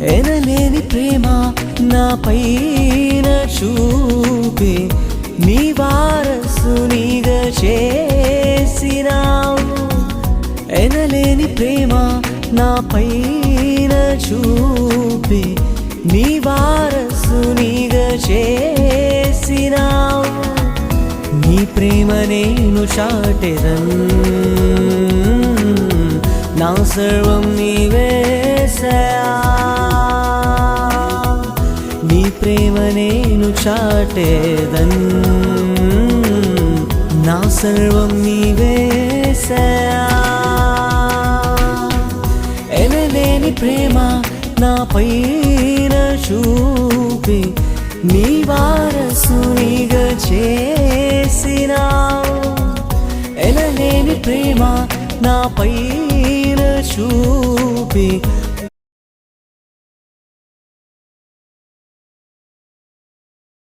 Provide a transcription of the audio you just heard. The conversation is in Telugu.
ఎనలేని ప్రేమ నా పైన చూపి నీ వారసునిగా చేసినావు. ఎనలేని ప్రేమ నా పైన చూపి నీ వారసునిగా చేసినావు. నీ ప్రేమ నేను చాటెదన్, నా సర్వం నీవేసయా. నీ ప్రేమ నేను చాటెదన్, నా సర్వం నీవేసయా. ఎనలేని ప్రేమ నా పైన చూపి నీ వారసునిగా చేసినావు. ఎనలేని ప్రేమ నా పైన చూపి